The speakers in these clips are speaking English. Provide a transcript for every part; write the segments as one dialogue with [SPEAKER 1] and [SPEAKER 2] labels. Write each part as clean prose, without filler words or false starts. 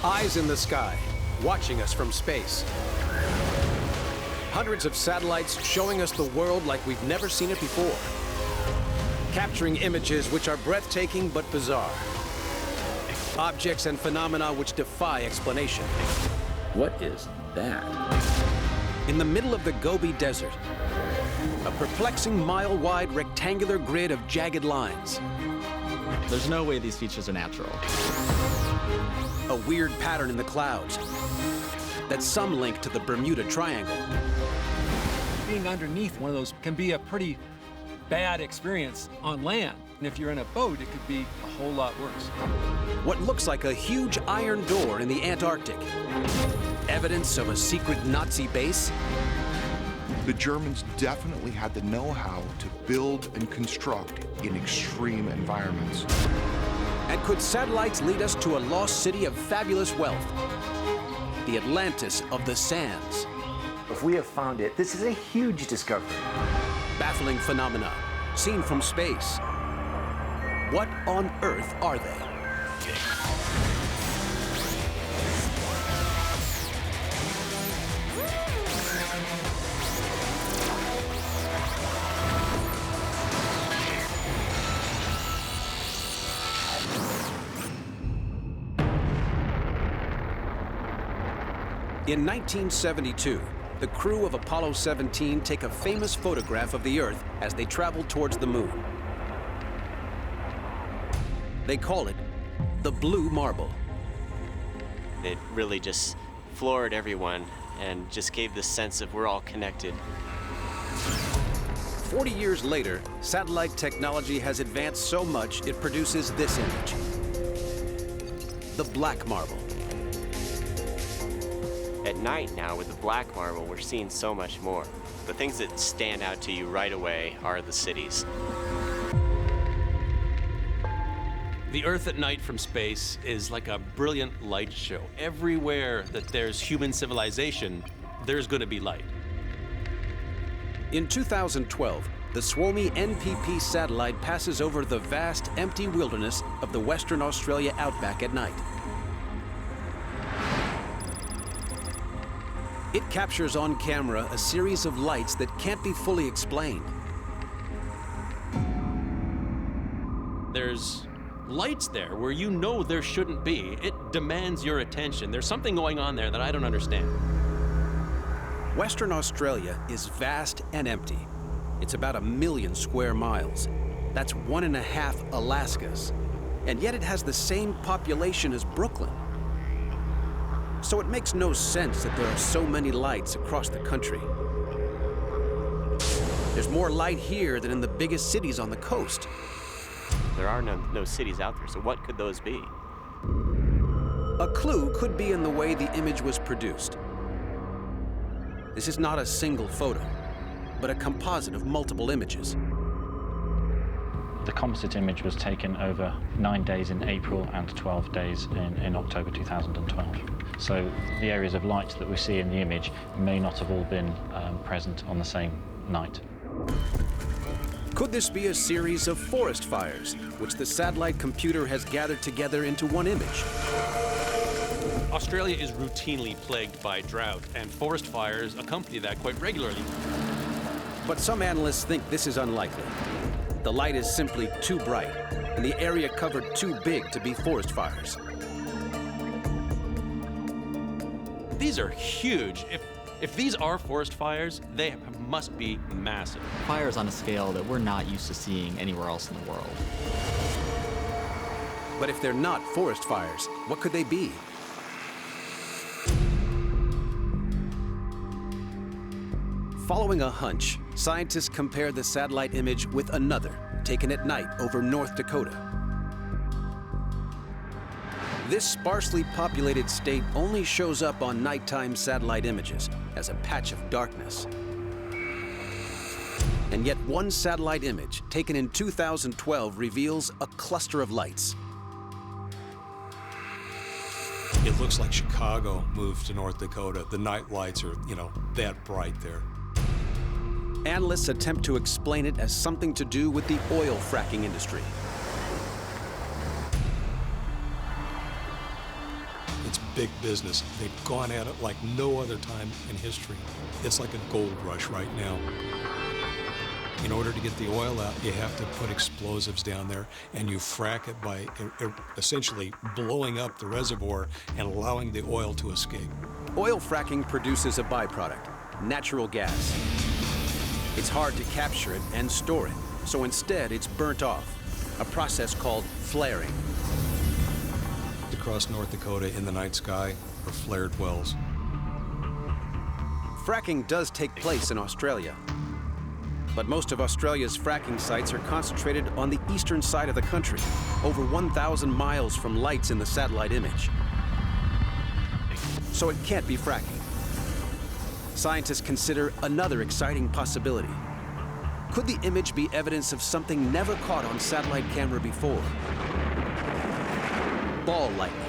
[SPEAKER 1] Eyes in the sky, watching us from space. Hundreds of satellites showing us the world like we've never seen it before. Capturing images which are breathtaking but bizarre. Objects and phenomena which defy explanation.
[SPEAKER 2] What is that?
[SPEAKER 1] In the middle of the Gobi Desert, a perplexing mile-wide rectangular grid of jagged lines.
[SPEAKER 3] There's no way these features are natural.
[SPEAKER 1] A weird pattern in the clouds that some link to the Bermuda Triangle.
[SPEAKER 4] Being underneath one of those can be a pretty bad experience on land. And if you're in a boat, it could be a whole lot worse.
[SPEAKER 1] What looks like a huge iron door in the Antarctic. Evidence of a secret Nazi base.
[SPEAKER 5] The Germans definitely had the know-how to build and construct in extreme environments.
[SPEAKER 1] And could satellites lead us to a lost city of fabulous wealth? The Atlantis of the sands.
[SPEAKER 6] If we have found it, this is a huge discovery.
[SPEAKER 1] Baffling phenomena, seen from space. What on earth are they? In 1972, the crew of Apollo 17 take a famous photograph of the Earth as they travel towards the moon. They call it the Blue Marble.
[SPEAKER 7] It really just floored everyone and just gave this sense of we're all connected.
[SPEAKER 1] 40 years later, satellite technology has advanced so much it produces this image. The Black Marble.
[SPEAKER 7] At night now, with the black marble, we're seeing so much more. The things that stand out to you right away are the cities.
[SPEAKER 8] The Earth at night from space is like a brilliant light show. Everywhere that there's human civilization, there's going to be light.
[SPEAKER 1] In 2012, the Suomi NPP satellite passes over the vast, empty wilderness of the Western Australia outback at night. It captures on camera a series of lights that can't be fully explained.
[SPEAKER 8] There's lights there where you know there shouldn't be. It demands your attention. There's something going on there that I don't understand.
[SPEAKER 1] Western Australia is vast and empty. It's about 1 million square miles. That's 1.5 Alaskas. And yet it has the same population as Brooklyn. So it makes no sense that there are so many lights across the country. There's more light here than in the biggest cities on the coast.
[SPEAKER 7] There are no cities out there, so what could those be?
[SPEAKER 1] A clue could be in the way the image was produced. This is not a single photo, but a composite of multiple images.
[SPEAKER 9] The composite image was taken over 9 days in April and 12 days in October 2012. So the areas of light that we see in the image may not have all been present on the same night.
[SPEAKER 1] Could this be a series of forest fires, which the satellite computer has gathered together into one image?
[SPEAKER 8] Australia is routinely plagued by drought, and forest fires accompany that quite regularly.
[SPEAKER 1] But some analysts think this is unlikely. The light is simply too bright, and the area covered too big to be forest fires.
[SPEAKER 8] These are huge. If these are forest fires, they must be massive.
[SPEAKER 3] Fires on a scale that we're not used to seeing anywhere else in the world.
[SPEAKER 1] But if they're not forest fires, what could they be? Following a hunch, scientists compare the satellite image with another, taken at night over North Dakota. This sparsely populated state only shows up on nighttime satellite images as a patch of darkness. And yet one satellite image taken in 2012 reveals a cluster of lights.
[SPEAKER 10] It looks like Chicago moved to North Dakota. The night lights are, that bright there.
[SPEAKER 1] Analysts attempt to explain it as something to do with the oil fracking industry.
[SPEAKER 10] It's big business. They've gone at it like no other time in history. It's like a gold rush right now. In order to get the oil out, you have to put explosives down there, and you frack it by essentially blowing up the reservoir and allowing the oil to escape.
[SPEAKER 1] Oil fracking produces a byproduct, natural gas. It's hard to capture it and store it, so instead it's burnt off, a process called flaring.
[SPEAKER 10] Across North Dakota in the night sky are flared wells.
[SPEAKER 1] Fracking does take place in Australia, but most of Australia's fracking sites are concentrated on the eastern side of the country, over 1,000 miles from lights in the satellite image. So it can't be fracking. Scientists consider another exciting possibility. Could the image be evidence of something never caught on satellite camera before? Ball lightning.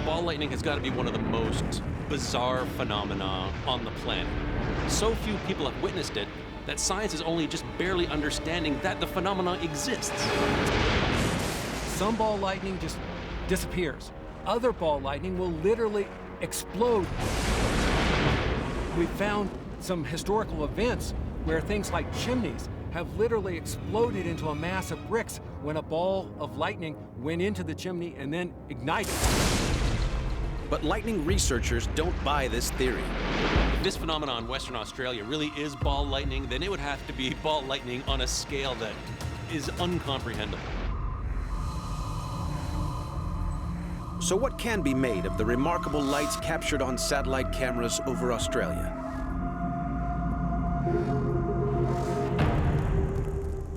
[SPEAKER 8] Ball lightning has got to be one of the most bizarre phenomena on the planet. So few people have witnessed it that science is only just barely understanding that the phenomena exists.
[SPEAKER 4] Some ball lightning just disappears. Other ball lightning will literally explode. We've found some historical events where things like chimneys have literally exploded into a mass of bricks when a ball of lightning went into the chimney and then ignited.
[SPEAKER 1] But lightning researchers don't buy this theory.
[SPEAKER 8] If this phenomenon in Western Australia really is ball lightning, then it would have to be ball lightning on a scale that is uncomprehendable.
[SPEAKER 1] So what can be made of the remarkable lights captured on satellite cameras over Australia?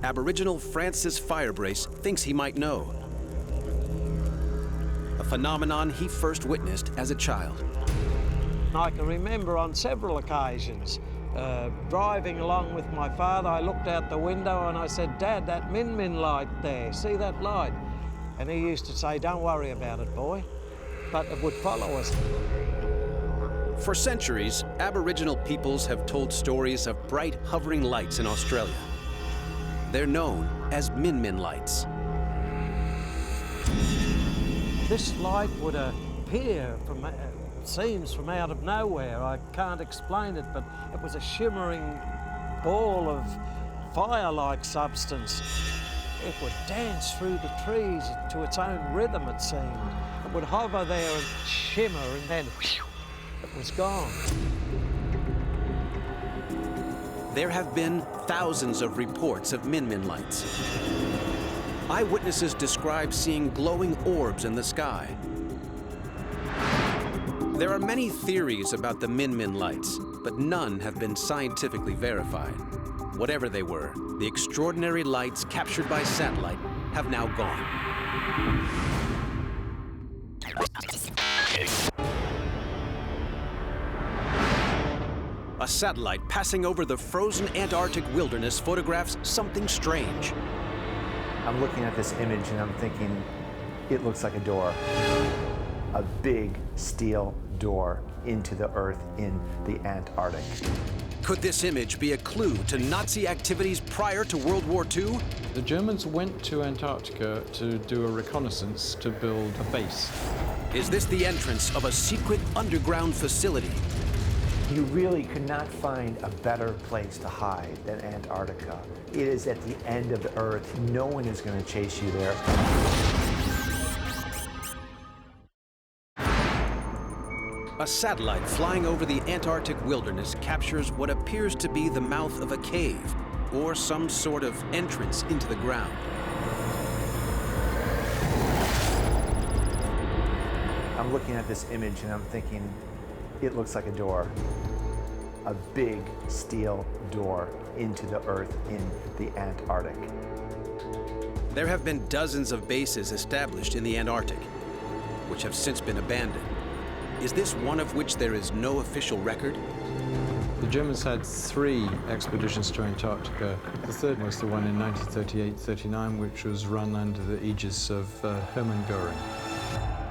[SPEAKER 1] Aboriginal Francis Firebrace thinks he might know. A phenomenon he first witnessed as a child.
[SPEAKER 11] I can remember on several occasions driving along with my father, I looked out the window and I said, "Dad, that min-min light there, see that light?" And he used to say, "Don't worry about it, boy," but it would follow us.
[SPEAKER 1] For centuries, Aboriginal peoples have told stories of bright hovering lights in Australia. They're known as min-min lights.
[SPEAKER 11] This light would appear from, it seems, from out of nowhere. I can't explain it, but it was a shimmering ball of fire-like substance. It would dance through the trees to its own rhythm, it seemed. It would hover there and shimmer, and then whew, it was gone.
[SPEAKER 1] There have been thousands of reports of min-min lights. Eyewitnesses describe seeing glowing orbs in the sky. There are many theories about the min-min lights, but none have been scientifically verified. Whatever they were, the extraordinary lights captured by satellite have now gone. A satellite passing over the frozen Antarctic wilderness photographs something strange.
[SPEAKER 6] I'm looking at this image and I'm thinking, it looks like a door. A big steel door into the earth in the Antarctic.
[SPEAKER 1] Could this image be a clue to Nazi activities prior to World War II?
[SPEAKER 12] The Germans went to Antarctica to do a reconnaissance to build a base.
[SPEAKER 1] Is this the entrance of a secret underground facility?
[SPEAKER 6] You really could not find a better place to hide than Antarctica. It is at the end of the earth. No one is going to chase you there.
[SPEAKER 1] A satellite flying over the Antarctic wilderness captures what appears to be the mouth of a cave or some sort of entrance into the ground.
[SPEAKER 6] I'm looking at this image and I'm thinking, it looks like a door. A big steel door into the earth in the Antarctic.
[SPEAKER 1] There have been dozens of bases established in the Antarctic, which have since been abandoned. Is this one of which there is no official record?
[SPEAKER 12] The Germans had 3 expeditions to Antarctica. The third was the one in 1938-39, which was run under the aegis of Hermann Goering.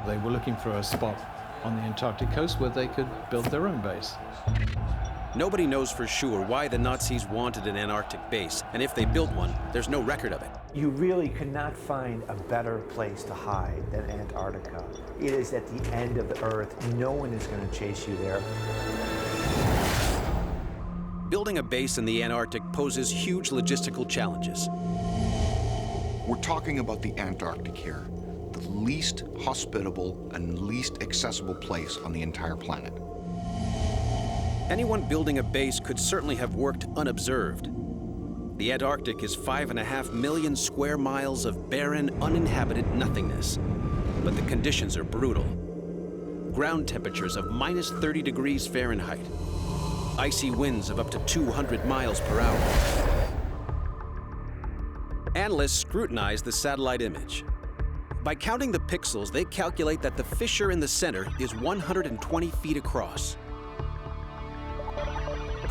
[SPEAKER 12] They were looking for a spot on the Antarctic coast where they could build their own base.
[SPEAKER 1] Nobody knows for sure why the Nazis wanted an Antarctic base, and if they built one, there's no record of it.
[SPEAKER 6] You really could not find a better place to hide than Antarctica. It is at the end of the Earth. No one is going to chase you there.
[SPEAKER 1] Building a base in the Antarctic poses huge logistical challenges.
[SPEAKER 5] We're talking about the Antarctic here, the least hospitable and least accessible place on the entire planet.
[SPEAKER 1] Anyone building a base could certainly have worked unobserved. The Antarctic is 5.5 million square miles of barren, uninhabited nothingness. But the conditions are brutal. Ground temperatures of minus 30 degrees Fahrenheit. Icy winds of up to 200 miles per hour. Analysts scrutinize the satellite image. By counting the pixels, they calculate that the fissure in the center is 120 feet across.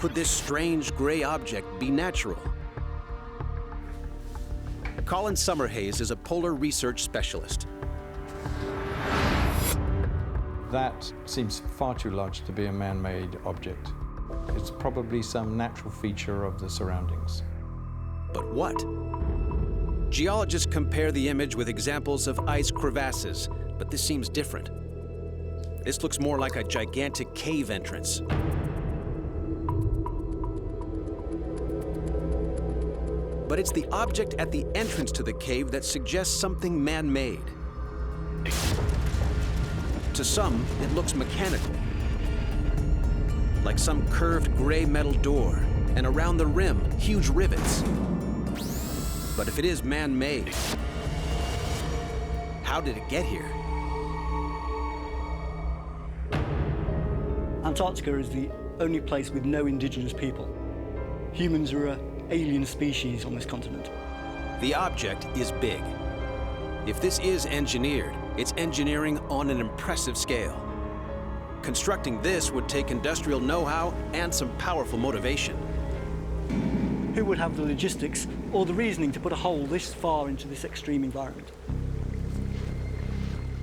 [SPEAKER 1] Could this strange gray object be natural? Colin Summerhays is a polar research specialist.
[SPEAKER 12] That seems far too large to be a man-made object. It's probably some natural feature of the surroundings.
[SPEAKER 1] But what? Geologists compare the image with examples of ice crevasses, but this seems different. This looks more like a gigantic cave entrance. But it's the object at the entrance to the cave that suggests something man-made. To some, it looks mechanical, like some curved gray metal door, and around the rim, huge rivets. But if it is man-made, how did it get here?
[SPEAKER 13] Antarctica is the only place with no indigenous people. Humans are an alien species on this continent.
[SPEAKER 1] The object is big. If this is engineered, it's engineering on an impressive scale. Constructing this would take industrial know-how and some powerful motivation.
[SPEAKER 13] Who would have the logistics or the reasoning to put a hole this far into this extreme environment?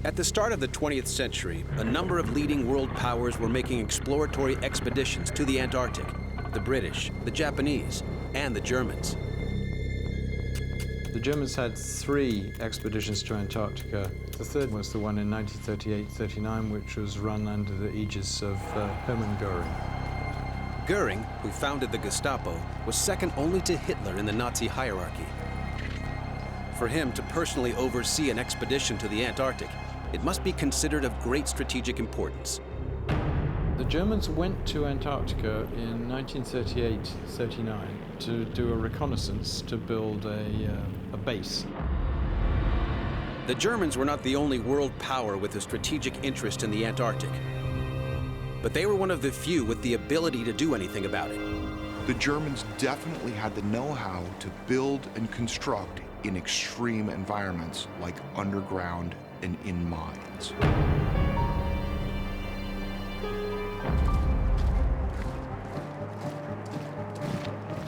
[SPEAKER 1] At the start of the 20th century, a number of leading world powers were making exploratory expeditions to the Antarctic: the British, the Japanese, and the Germans.
[SPEAKER 12] The Germans had 3 expeditions to Antarctica. The third was the one in 1938-39, which was run under the aegis of Hermann Goering.
[SPEAKER 1] Goering, who founded the Gestapo, was second only to Hitler in the Nazi hierarchy. For him to personally oversee an expedition to the Antarctic, it must be considered of great strategic importance.
[SPEAKER 12] The Germans went to Antarctica in 1938-39 to do a reconnaissance to build a base.
[SPEAKER 1] The Germans were not the only world power with a strategic interest in the Antarctic, but they were one of the few with the ability to do anything about it.
[SPEAKER 5] The Germans definitely had the know-how to build and construct in extreme environments like underground and in mines.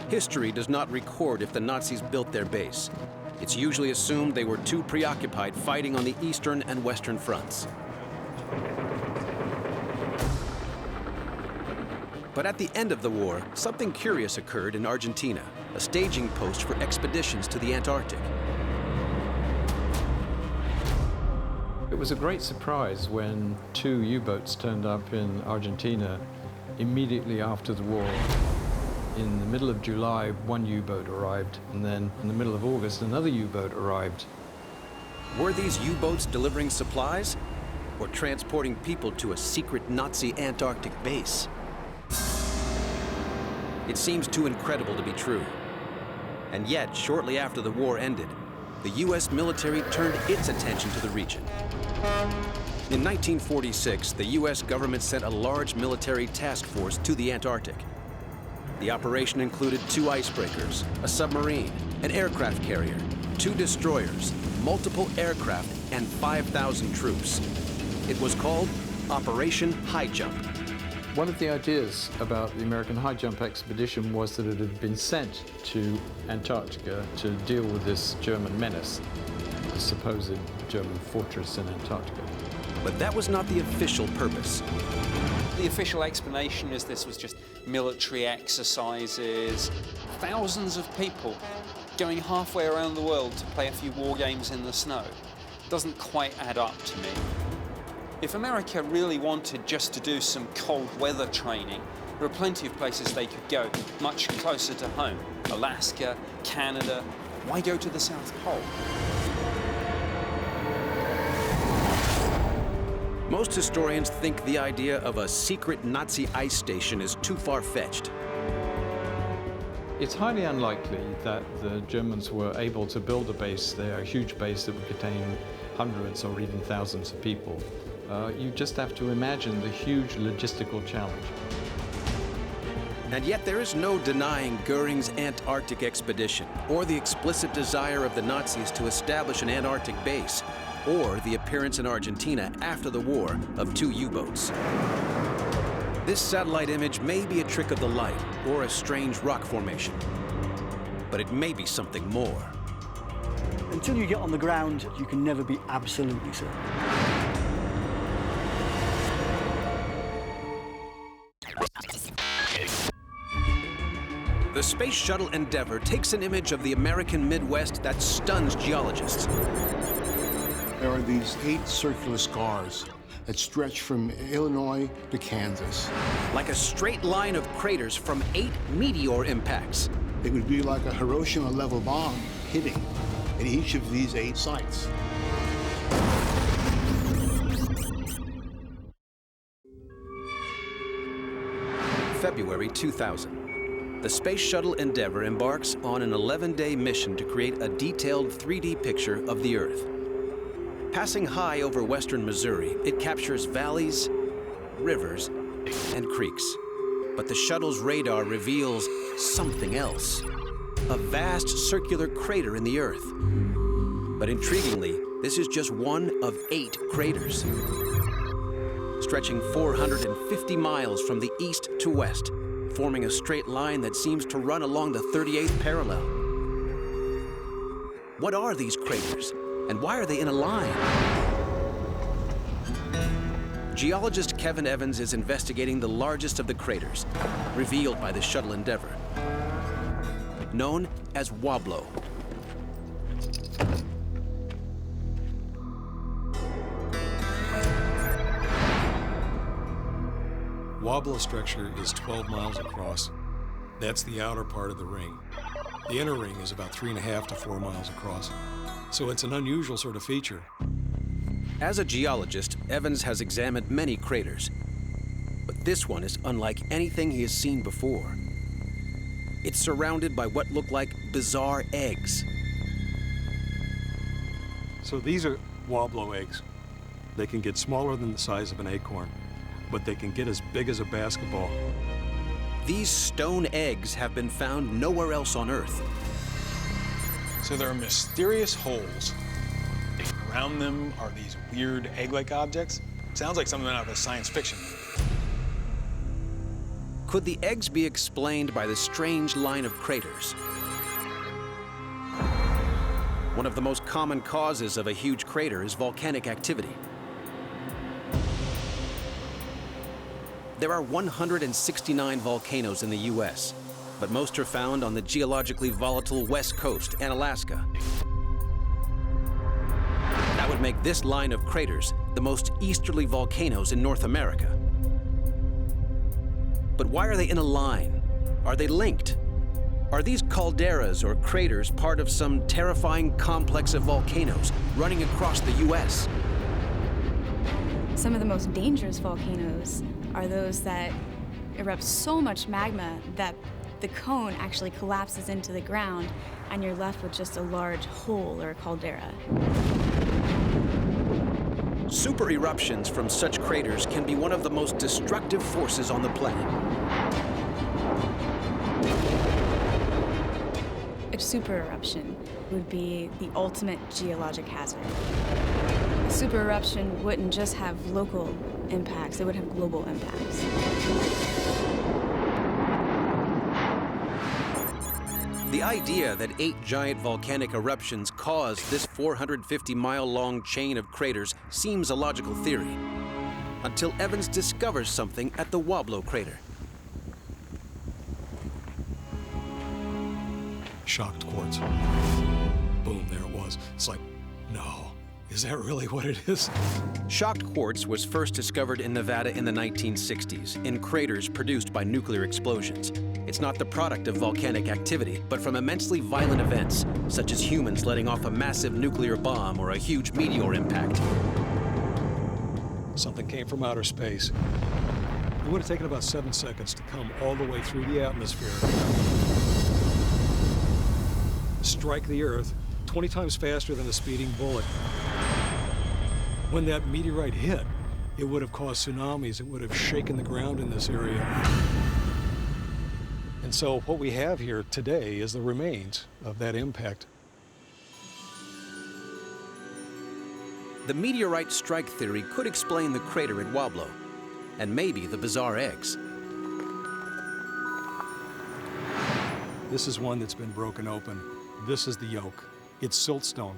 [SPEAKER 1] History does not record if the Nazis built their base. It's usually assumed they were too preoccupied fighting on the eastern and western fronts. But at the end of the war, something curious occurred in Argentina, a staging post for expeditions to the Antarctic.
[SPEAKER 12] It was a great surprise when 2 U-boats turned up in Argentina immediately after the war. In the middle of July, 1 U-boat arrived, and then in the middle of August, another U-boat arrived.
[SPEAKER 1] Were these U-boats delivering supplies or transporting people to a secret Nazi Antarctic base? It seems too incredible to be true. And yet, shortly after the war ended, the U.S. military turned its attention to the region. In 1946, the U.S. government sent a large military task force to the Antarctic. The operation included 2 icebreakers, a submarine, an aircraft carrier, 2 destroyers, multiple aircraft, and 5,000 troops. It was called Operation High Jump.
[SPEAKER 12] One of the ideas about the American high jump expedition was that it had been sent to Antarctica to deal with this German menace, the supposed German fortress in Antarctica.
[SPEAKER 1] But that was not the official purpose.
[SPEAKER 14] The official explanation is this was just military exercises. Thousands of people going halfway around the world to play a few war games in the snow doesn't quite add up to me. If America really wanted just to do some cold weather training, there are plenty of places they could go much closer to home. Alaska, Canada. Why go to the South Pole?
[SPEAKER 1] Most historians think the idea of a secret Nazi ice station is too far-fetched.
[SPEAKER 12] It's highly unlikely that the Germans were able to build a base there, a huge base that would contain hundreds or even thousands of people. You just have to imagine the huge logistical challenge.
[SPEAKER 1] And yet there is no denying Goering's Antarctic expedition, or the explicit desire of the Nazis to establish an Antarctic base, or the appearance in Argentina after the war of 2 U-boats. This satellite image may be a trick of the light or a strange rock formation, but it may be something more.
[SPEAKER 13] Until you get on the ground, you can never be absolutely certain.
[SPEAKER 1] The Space Shuttle Endeavour takes an image of the American Midwest that stuns geologists.
[SPEAKER 15] There are these 8 circular scars that stretch from Illinois to Kansas.
[SPEAKER 1] Like a straight line of craters from 8 meteor impacts.
[SPEAKER 15] It would be like a Hiroshima-level bomb hitting at each of these 8 sites.
[SPEAKER 1] February 2000. The Space Shuttle Endeavour embarks on an 11-day mission to create a detailed 3D picture of the Earth. Passing high over western Missouri, it captures valleys, rivers, and creeks. But the shuttle's radar reveals something else. A vast circular crater in the Earth. But intriguingly, this is just one of 8 craters. Stretching 450 miles from the east to west, forming a straight line that seems to run along the 38th parallel. What are these craters, and why are they in a line? Geologist Kevin Evans is investigating the largest of the craters, revealed by the Shuttle Endeavour, known as Wablo.
[SPEAKER 10] Wablo structure is 12 miles across. That's the outer part of the ring. The inner ring is about 3.5 to 4 miles across. So it's an unusual sort of feature.
[SPEAKER 1] As a geologist, Evans has examined many craters. But this one is unlike anything he has seen before. It's surrounded by what look like bizarre eggs.
[SPEAKER 10] So these are Wablo eggs. They can get smaller than the size of an acorn, but they can get as big as a basketball.
[SPEAKER 1] These stone eggs have been found nowhere else on Earth.
[SPEAKER 16] So there are mysterious holes. Around them are these weird egg-like objects. Sounds like something out of a science fiction movie.
[SPEAKER 1] Could the eggs be explained by the strange line of craters? One of the most common causes of a huge crater is volcanic activity. There are 169 volcanoes in the U.S., but most are found on the geologically volatile West Coast and Alaska. That would make this line of craters the most easterly volcanoes in North America. But why are they in a line? Are they linked? Are these calderas or craters part of some terrifying complex of volcanoes running across the U.S.?
[SPEAKER 17] Some of the most dangerous volcanoes are those that erupt so much magma that the cone actually collapses into the ground and you're left with just a large hole or a caldera.
[SPEAKER 1] Super eruptions from such craters can be one of the most destructive forces on the planet.
[SPEAKER 17] A super eruption would be the ultimate geologic hazard. A super eruption wouldn't just have local impacts, it would have global impacts.
[SPEAKER 1] The idea that 8 giant volcanic eruptions caused this 450-mile-long chain of craters seems a logical theory, until Evans discovers something at the Wablo crater.
[SPEAKER 10] shocked quartz. Boom, there it was. It's like, no, is that really what it is?
[SPEAKER 1] Shocked quartz was first discovered in Nevada in the 1960s in craters produced by nuclear explosions. It's not the product of volcanic activity, but from immensely violent events, such as humans letting off a massive nuclear bomb or a huge meteor impact.
[SPEAKER 10] Something came from outer space. It would have taken about 7 seconds to come all the way through the atmosphere, strike the Earth 20 times faster than a speeding bullet. When that meteorite hit, it would have caused tsunamis. It would have shaken the ground in this area. And so what we have here today is the remains of that impact.
[SPEAKER 1] The meteorite strike theory could explain the crater at Wablo, and maybe the bizarre eggs.
[SPEAKER 10] This is one that's been broken open. This is the yolk. It's siltstone.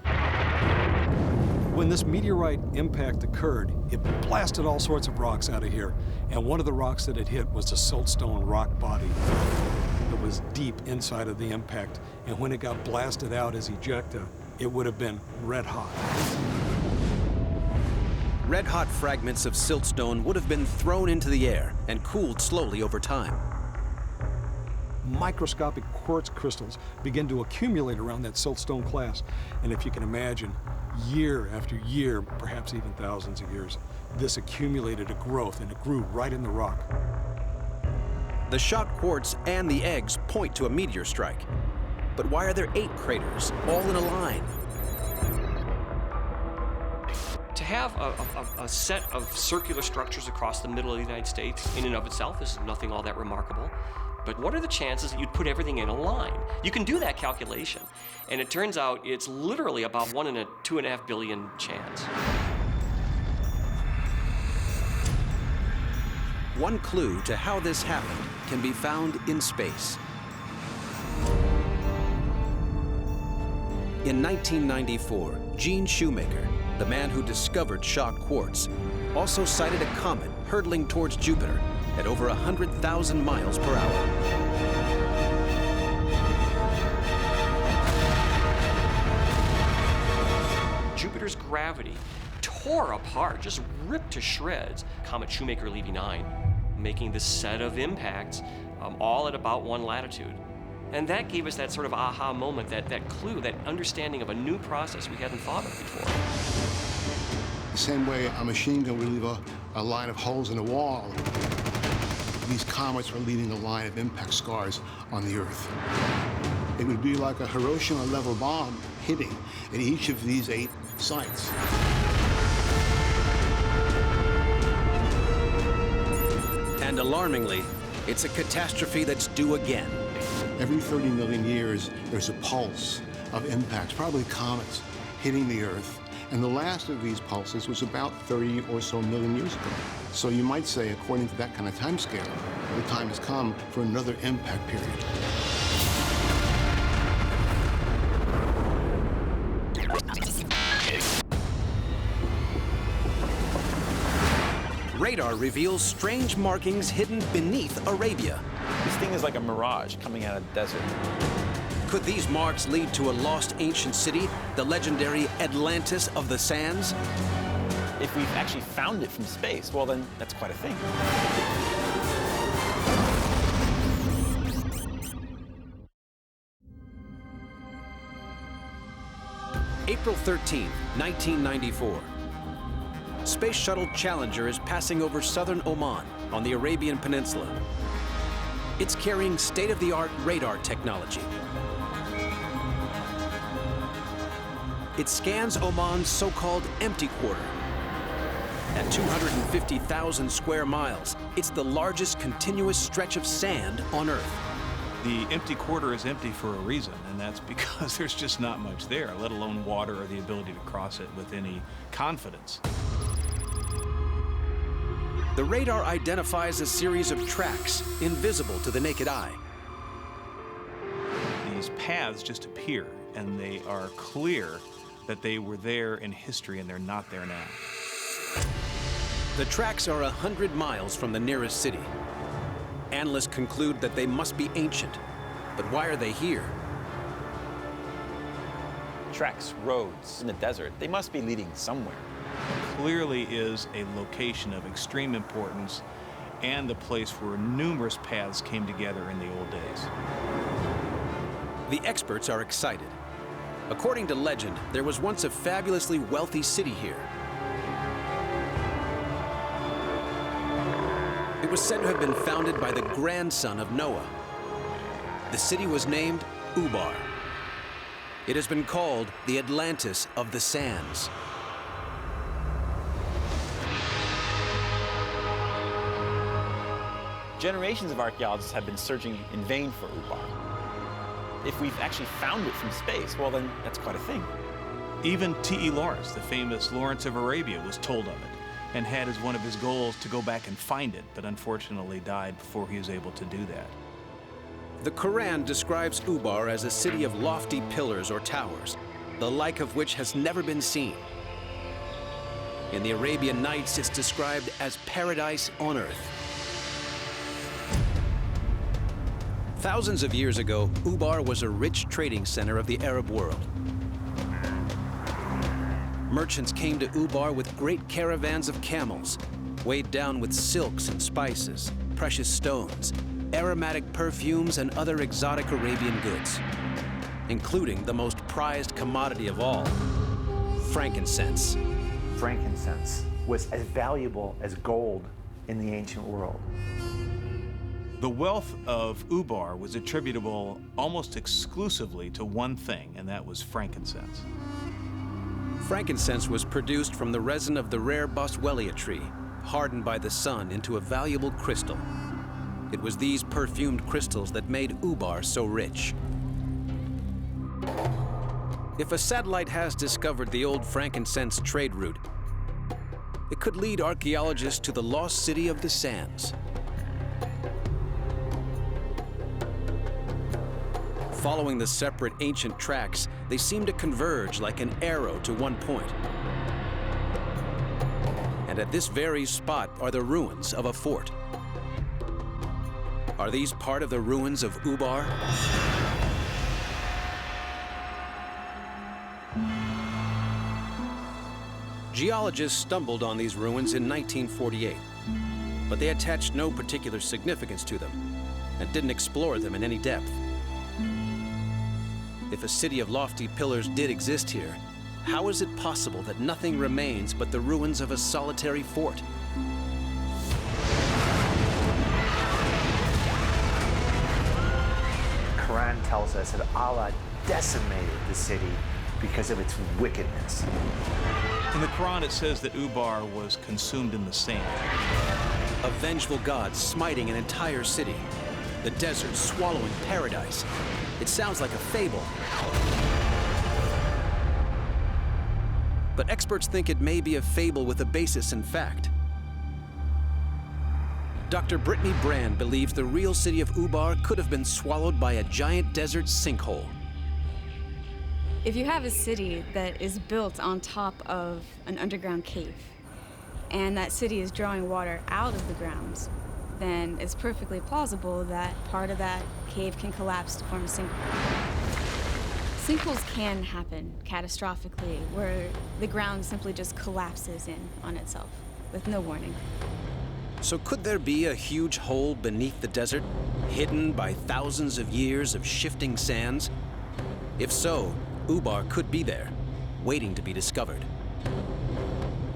[SPEAKER 10] When this meteorite impact occurred, it blasted all sorts of rocks out of here. And one of the rocks that it hit was a siltstone rock body that was deep inside of the impact. And when it got blasted out as ejecta, it would have been red hot.
[SPEAKER 1] Red-hot fragments of siltstone would have been thrown into the air and cooled slowly over time.
[SPEAKER 10] Microscopic quartz crystals begin to accumulate around that siltstone clast. And if you can imagine, year after year, perhaps even thousands of years, this accumulated a growth and it grew right in the rock.
[SPEAKER 1] The shocked quartz and the eggs point to a meteor strike. But why are there 8 craters, all in a line?
[SPEAKER 18] To have a set of circular structures across the middle of the United States in and of itself is nothing all that remarkable. But what are the chances that you'd put everything in a line? You can do that calculation, and it turns out it's literally about 1 in a 2.5 billion chance.
[SPEAKER 1] One clue to how this happened can be found in space. In 1994, Gene Shoemaker, the man who discovered shocked quartz, also sighted a comet hurtling towards Jupiter at over 100,000 miles per hour.
[SPEAKER 18] Jupiter's gravity tore apart, just ripped to shreds, Comet Shoemaker Levy 9, making this set of impacts all at about 1 latitude. And that gave us that sort of aha moment, that clue, that understanding of a new process we hadn't thought of before.
[SPEAKER 15] The same way a machine gun would leave a line of holes in a wall, these comets were leaving a line of impact scars on the Earth. It would be like a Hiroshima-level bomb hitting at each of these 8 sites.
[SPEAKER 1] And alarmingly, it's a catastrophe that's due again.
[SPEAKER 15] Every 30 million years, there's a pulse of impacts, probably comets, hitting the Earth. And the last of these pulses was about 30 or so million years ago. So you might say, according to that kind of time scale, the time has come for another impact period.
[SPEAKER 1] Radar reveals strange markings hidden beneath Arabia.
[SPEAKER 2] This thing is like a mirage coming out of the desert.
[SPEAKER 1] Could these marks lead to a lost ancient city, the legendary Atlantis of the sands?
[SPEAKER 2] If we've actually found it from space, well then that's quite a thing.
[SPEAKER 1] April 13th, 1994. Space Shuttle Challenger is passing over southern Oman on the Arabian Peninsula. It's carrying state-of-the-art radar technology. It scans Oman's so-called empty quarter. At 250,000 square miles, it's the largest continuous stretch of sand on Earth.
[SPEAKER 19] The empty quarter is empty for a reason, and that's because there's just not much there, let alone water or the ability to cross it with any confidence.
[SPEAKER 1] The radar identifies a series of tracks invisible to the naked eye.
[SPEAKER 19] These paths just appear, and they are clear that they were there in history, and they're not there now.
[SPEAKER 1] The tracks are 100 miles from the nearest city. Analysts conclude that they must be ancient. But why are they here?
[SPEAKER 2] tracks, roads in the desert, they must be leading somewhere.
[SPEAKER 19] Clearly is a location of extreme importance and the place where numerous paths came together in the old days.
[SPEAKER 1] The experts are excited. According to legend, there was once a fabulously wealthy city here. It was said to have been founded by the grandson of Noah. The city was named Ubar. It has been called the Atlantis of the Sands.
[SPEAKER 2] Generations of archaeologists have been searching in vain for Ubar. If we've actually found it from space, well then, that's quite a thing.
[SPEAKER 19] Even T.E. Lawrence, the famous Lawrence of Arabia, was told of it and had as one of his goals to go back and find it, but unfortunately died before he was able to do that.
[SPEAKER 1] The Quran describes Ubar as a city of lofty pillars or towers, the like of which has never been seen. In the Arabian Nights, it's described as paradise on earth. Thousands of years ago, Ubar was a rich trading center of the Arab world. Merchants came to Ubar with great caravans of camels, weighed down with silks and spices, precious stones, aromatic perfumes, and other exotic Arabian goods, including the most prized commodity of all, frankincense.
[SPEAKER 6] Frankincense was as valuable as gold in the ancient world.
[SPEAKER 19] The wealth of Ubar was attributable almost exclusively to one thing, and that was frankincense.
[SPEAKER 1] Frankincense was produced from the resin of the rare boswellia tree, hardened by the sun into a valuable crystal. It was these perfumed crystals that made Ubar so rich. If a satellite has discovered the old frankincense trade route, it could lead archaeologists to the lost city of the sands. Following the separate ancient tracks, they seem to converge like an arrow to one point. And at this very spot are the ruins of a fort. Are these part of the ruins of Ubar? Geologists stumbled on these ruins in 1948, but they attached no particular significance to them and didn't explore them in any depth. If a city of lofty pillars did exist here, how is it possible that nothing remains but the ruins of a solitary fort?
[SPEAKER 6] The Quran tells us that Allah decimated the city because of its wickedness.
[SPEAKER 19] In the Quran, it says that Ubar was consumed in the sand.
[SPEAKER 1] A vengeful God smiting an entire city. The desert swallowing paradise. It sounds like a fable. But experts think it may be a fable with a basis in fact. Dr. Brittany Brand believes the real city of Ubar could have been swallowed by a giant desert sinkhole.
[SPEAKER 17] If you have a city that is built on top of an underground cave, and that city is drawing water out of the ground, then it's perfectly plausible that part of that cave can collapse to form a sinkhole. Sinkholes can happen catastrophically, where the ground simply just collapses in on itself with no warning.
[SPEAKER 1] So could there be a huge hole beneath the desert, hidden by thousands of years of shifting sands? If so, Ubar could be there, waiting to be discovered.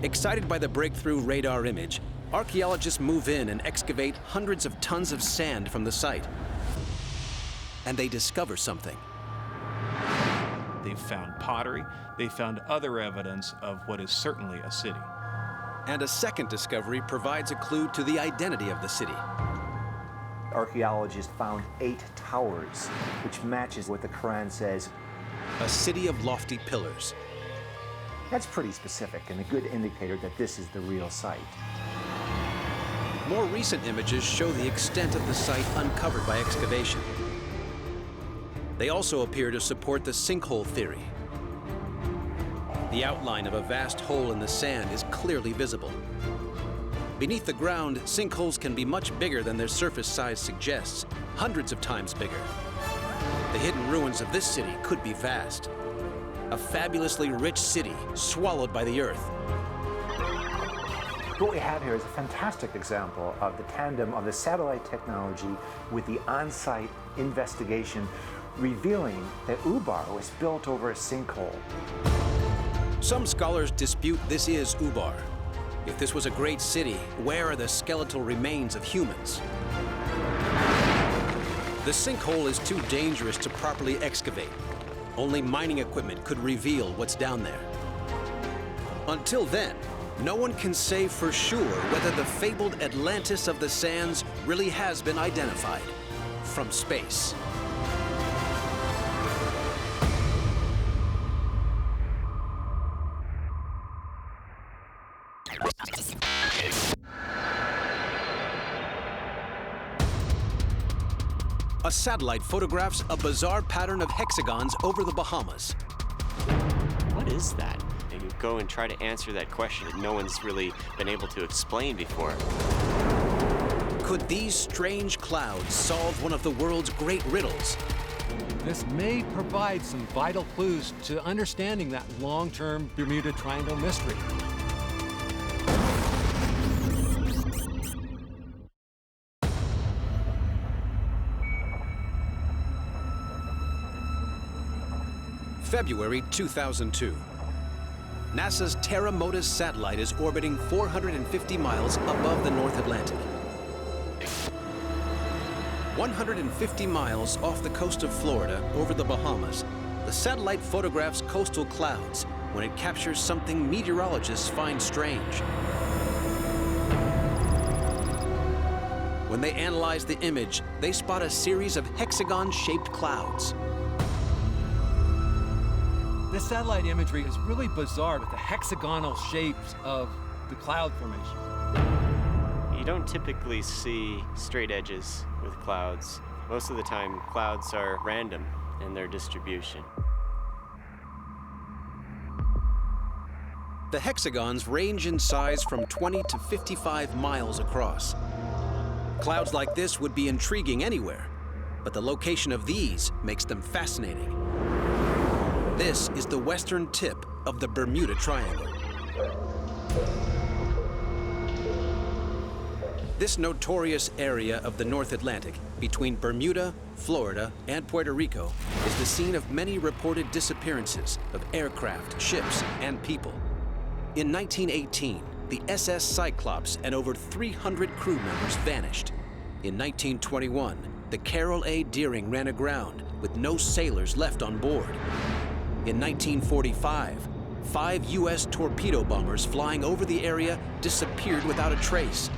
[SPEAKER 1] Excited by the breakthrough radar image, archaeologists move in and excavate hundreds of tons of sand from the site. And they discover something.
[SPEAKER 19] They've found pottery. They found other evidence of what is certainly a city.
[SPEAKER 1] And a second discovery provides a clue to the identity of the city.
[SPEAKER 6] Archaeologists found 8 towers, which matches what the Quran says.
[SPEAKER 1] A city of lofty pillars.
[SPEAKER 6] That's pretty specific and a good indicator that this is the real site.
[SPEAKER 1] More recent images show the extent of the site uncovered by excavation. They also appear to support the sinkhole theory. The outline of a vast hole in the sand is clearly visible. Beneath the ground, sinkholes can be much bigger than their surface size suggests, hundreds of times bigger. The hidden ruins of this city could be vast. a fabulously rich city swallowed by the Earth.
[SPEAKER 6] What we have here is a fantastic example of the tandem of the satellite technology with the on-site investigation, revealing that Ubar was built over a sinkhole.
[SPEAKER 1] Some scholars dispute this is Ubar. If this was a great city, where are the skeletal remains of humans? The sinkhole is too dangerous to properly excavate. Only mining equipment could reveal what's down there. Until then, no one can say for sure whether the fabled Atlantis of the sands really has been identified from space. A satellite photographs a bizarre pattern of hexagons over the Bahamas.
[SPEAKER 7] What is that? And you go and try to answer that question that no one's really been able to explain before.
[SPEAKER 1] Could these strange clouds solve one of the world's great riddles?
[SPEAKER 4] This may provide some vital clues to understanding that long-term Bermuda Triangle mystery.
[SPEAKER 1] February 2002. NASA's Terra Modis satellite is orbiting 450 miles above the North Atlantic. 150 miles off the coast of Florida, over the Bahamas, the satellite photographs coastal clouds when it captures something meteorologists find strange. When they analyze the image, they spot a series of hexagon-shaped clouds.
[SPEAKER 4] This satellite imagery is really bizarre with the hexagonal shapes of the cloud formation.
[SPEAKER 7] You don't typically see straight edges with clouds. Most of the time, clouds are random in their distribution.
[SPEAKER 1] The hexagons range in size from 20 to 55 miles across. Clouds like this would be intriguing anywhere, but the location of these makes them fascinating. This is the western tip of the Bermuda Triangle. This notorious area of the North Atlantic between Bermuda, Florida, and Puerto Rico is the scene of many reported disappearances of aircraft, ships, and people. In 1918, the SS Cyclops and over 300 crew members vanished. In 1921, the Carroll A. Deering ran aground with no sailors left on board. In 1945, 5 U.S. torpedo bombers flying over the area disappeared without a trace.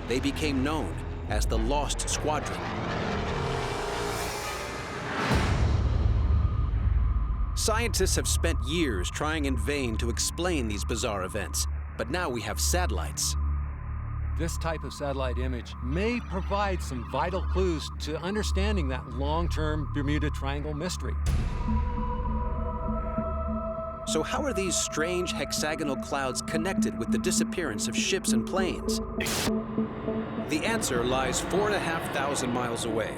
[SPEAKER 1] They became known as the Lost Squadron. Scientists have spent years trying in vain to explain these bizarre events, but now we have satellites.
[SPEAKER 4] This type of satellite image may provide some vital clues to understanding that long-term Bermuda Triangle mystery.
[SPEAKER 1] So how are these strange hexagonal clouds connected with the disappearance of ships and planes? The answer lies 4,500 miles away,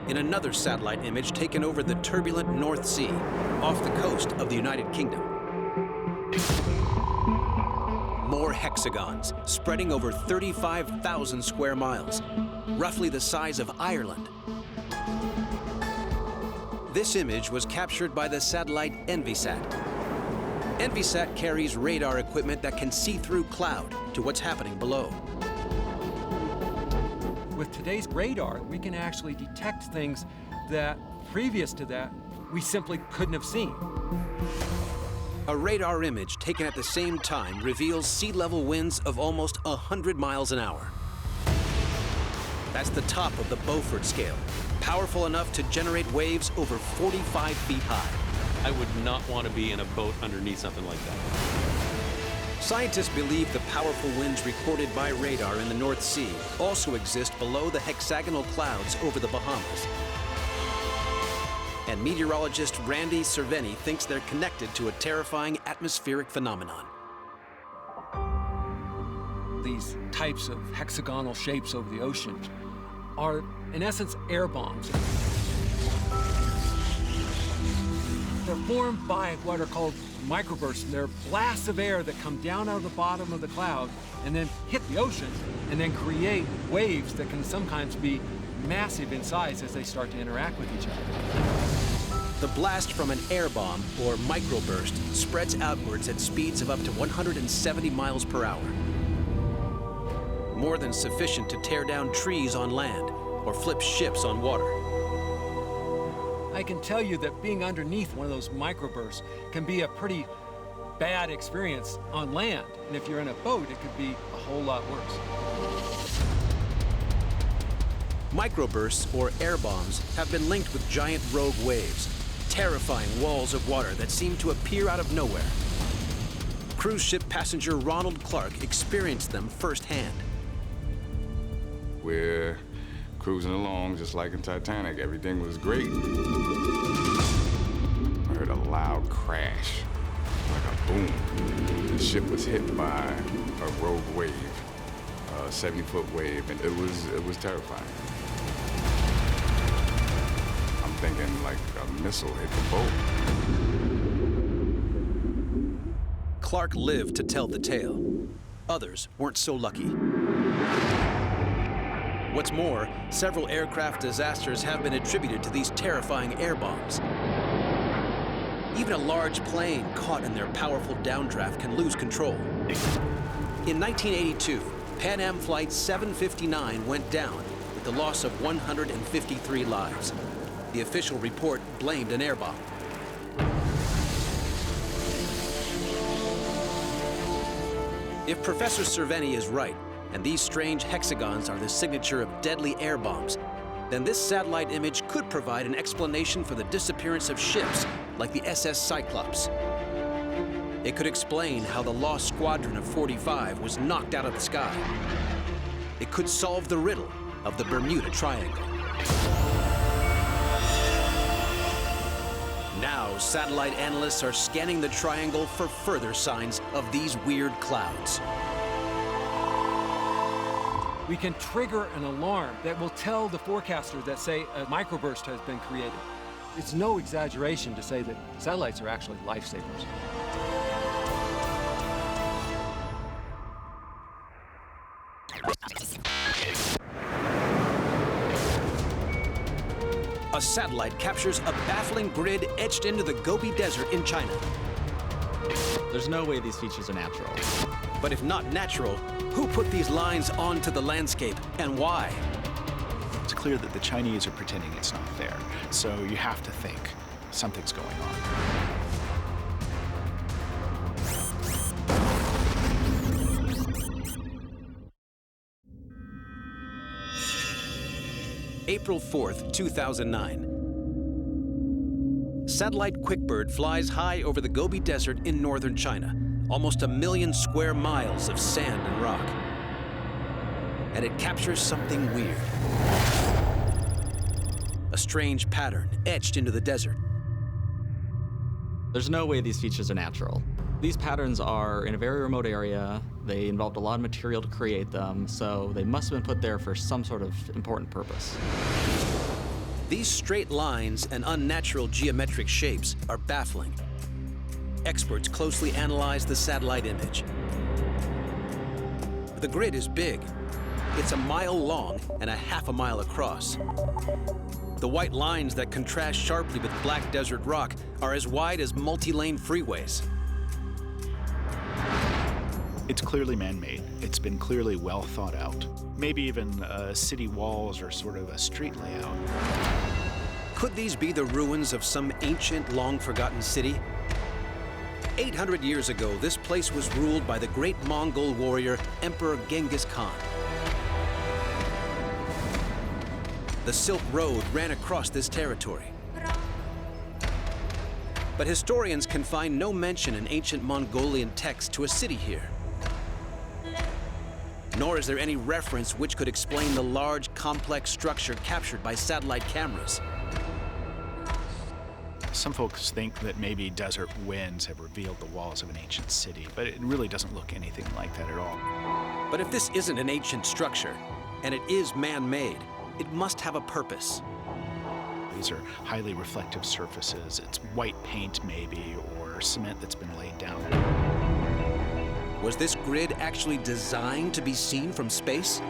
[SPEAKER 1] in another satellite image taken over the turbulent North Sea, off the coast of the United Kingdom. More hexagons, spreading over 35,000 square miles, roughly the size of Ireland. This image was captured by the satellite Envisat. Envisat carries radar equipment that can see through cloud to what's happening below.
[SPEAKER 4] With today's radar, we can actually detect things that, previous to that, we simply couldn't have seen.
[SPEAKER 1] A radar image taken at the same time reveals sea level winds of almost 100 miles an hour. That's the top of the Beaufort scale, powerful enough to generate waves over 45 feet high.
[SPEAKER 8] I would not want to be in a boat underneath something like that.
[SPEAKER 1] Scientists believe the powerful winds recorded by radar in the North Sea also exist below the hexagonal clouds over the Bahamas. And meteorologist Randy Cerveni thinks they're connected to a terrifying atmospheric phenomenon.
[SPEAKER 4] These types of hexagonal shapes over the ocean are, in essence, air bombs. They're formed by what are called microbursts. They're blasts of air that come down out of the bottom of the cloud and then hit the ocean and then create waves that can sometimes be massive in size as they start to interact with each other.
[SPEAKER 1] The blast from an air bomb, or microburst, spreads outwards at speeds of up to 170 miles per hour. More than sufficient to tear down trees on land or flip ships on water.
[SPEAKER 4] I can tell you that being underneath one of those microbursts can be a pretty bad experience on land. And if you're in a boat, it could be a whole lot worse.
[SPEAKER 1] Microbursts, or air bombs, have been linked with giant rogue waves, terrifying walls of water that seem to appear out of nowhere. Cruise ship passenger Ronald Clark experienced them firsthand.
[SPEAKER 20] We're cruising along just like in Titanic. Everything was great. I heard a loud crash, like a boom. The ship was hit by a rogue wave, a 70-foot wave, and it was terrifying. I'm thinking like a missile hit the boat.
[SPEAKER 1] Clark lived to tell the tale. Others weren't so lucky. What's more, several aircraft disasters have been attributed to these terrifying air bombs. Even a large plane caught in their powerful downdraft can lose control. In 1982, Pan Am Flight 759 went down with the loss of 153 lives. The official report blamed an air bomb. If Professor Cerveni is right, and these strange hexagons are the signature of deadly air bombs, then this satellite image could provide an explanation for the disappearance of ships like the SS Cyclops. It could explain how the lost Squadron of 45 was knocked out of the sky. It could solve the riddle of the Bermuda Triangle. Now, satellite analysts are scanning the triangle for further signs of these weird clouds.
[SPEAKER 4] We can trigger an alarm that will tell the forecasters that say a microburst has been created. It's no exaggeration to say that satellites are actually lifesavers.
[SPEAKER 1] A satellite captures a baffling grid etched into the Gobi Desert in China.
[SPEAKER 3] There's no way these features are natural.
[SPEAKER 1] But if not natural, who put these lines onto the landscape and why?
[SPEAKER 21] It's clear that the Chinese are pretending it's not there. So you have to think something's going on.
[SPEAKER 1] April 4th, 2009. Satellite Quickbird flies high over the Gobi Desert in northern China, almost 1 million square miles of sand and rock. And it captures something weird. A strange pattern etched into the desert.
[SPEAKER 3] There's no way these features are natural. These patterns are in a very remote area. They involved a lot of material to create them, so they must have been put there for some sort of important purpose.
[SPEAKER 1] These straight lines and unnatural geometric shapes are baffling. Experts closely analyze the satellite image. The grid is big. It's 1 mile long and 1/2 mile across. The white lines that contrast sharply with black desert rock are as wide as multi-lane freeways.
[SPEAKER 21] It's clearly man-made. It's been clearly well thought out. Maybe even city walls or sort of a street layout.
[SPEAKER 1] Could these be the ruins of some ancient, long-forgotten city? 800 years ago, this place was ruled by the great Mongol warrior, Emperor Genghis Khan. The Silk Road ran across this territory. But historians can find no mention in ancient Mongolian texts to a city here. Nor is there any reference which could explain the large, complex structure captured by satellite cameras.
[SPEAKER 21] Some folks think that maybe desert winds have revealed the walls of an ancient city, but it really doesn't look anything like that at all.
[SPEAKER 1] But if this isn't an ancient structure, and it is man-made, it must have a purpose.
[SPEAKER 21] These are highly reflective surfaces. It's white paint maybe, or cement that's been laid down.
[SPEAKER 1] Was this grid actually designed to be seen from space?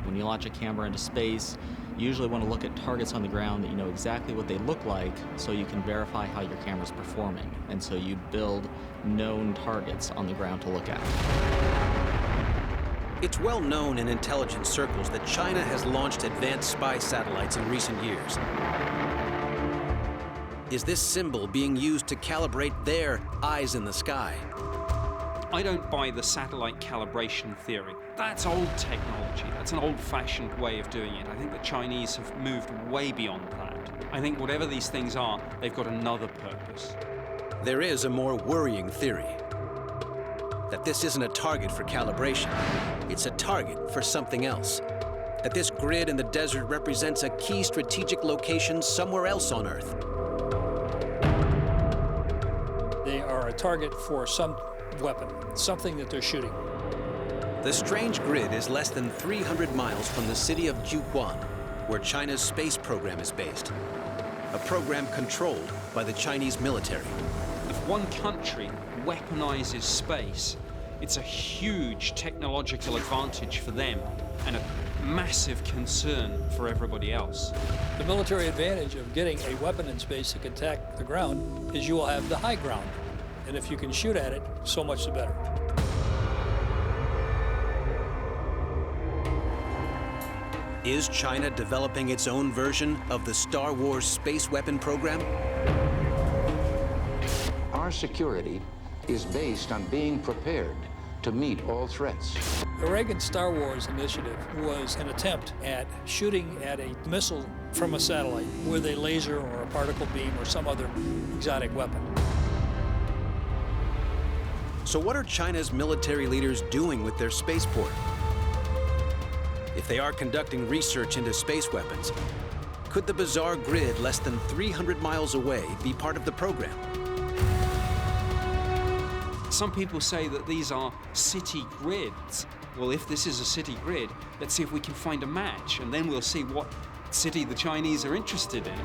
[SPEAKER 3] When you launch a camera into space, you usually want to look at targets on the ground that you know exactly what they look like so you can verify how your camera's performing. And so you build known targets on the ground to look at.
[SPEAKER 1] It's well known in intelligence circles that China has launched advanced spy satellites in recent years. Is this symbol being used to calibrate their eyes in the sky?
[SPEAKER 14] I don't buy the satellite calibration theory. That's old technology. That's an old-fashioned way of doing it. I think the Chinese have moved way beyond that. I think whatever these things are, they've got another purpose.
[SPEAKER 1] There is a more worrying theory. That this isn't a target for calibration. It's a target for something else. That this grid in the desert represents a key strategic location somewhere else on Earth.
[SPEAKER 9] They are a target for some weapon, something that they're shooting.
[SPEAKER 1] The strange grid is less than 300 miles from the city of Jiuquan, where China's space program is based. A program controlled by the Chinese military.
[SPEAKER 14] If one country weaponizes space, it's a huge technological advantage for them and a massive concern for everybody else.
[SPEAKER 9] The military advantage of getting a weapon in space that can attack the ground is you will have the high ground. And if you can shoot at it, so much the better.
[SPEAKER 1] Is China developing its own version of the Star Wars space weapon program?
[SPEAKER 22] Our security is based on being prepared to meet all threats.
[SPEAKER 9] The Reagan Star Wars initiative was an attempt at shooting at a missile from a satellite with a laser or a particle beam or some other exotic weapon.
[SPEAKER 1] So what are China's military leaders doing with their spaceport? If they are conducting research into space weapons, could the bizarre grid less than 300 miles away be part of the program?
[SPEAKER 14] Some people say that these are city grids. Well, if this is a city grid, let's see if we can find a match, and then we'll see what city the Chinese are interested in.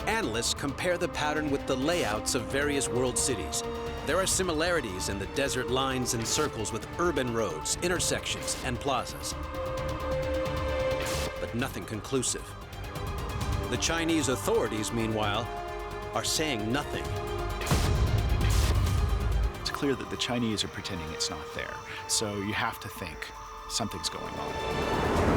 [SPEAKER 1] Analysts compare the pattern with the layouts of various world cities. There are similarities in the desert lines and circles with urban roads, intersections, and plazas. But nothing conclusive. The Chinese authorities, meanwhile, are saying nothing.
[SPEAKER 21] It's clear that the Chinese are pretending it's not there. So you have to think something's going on.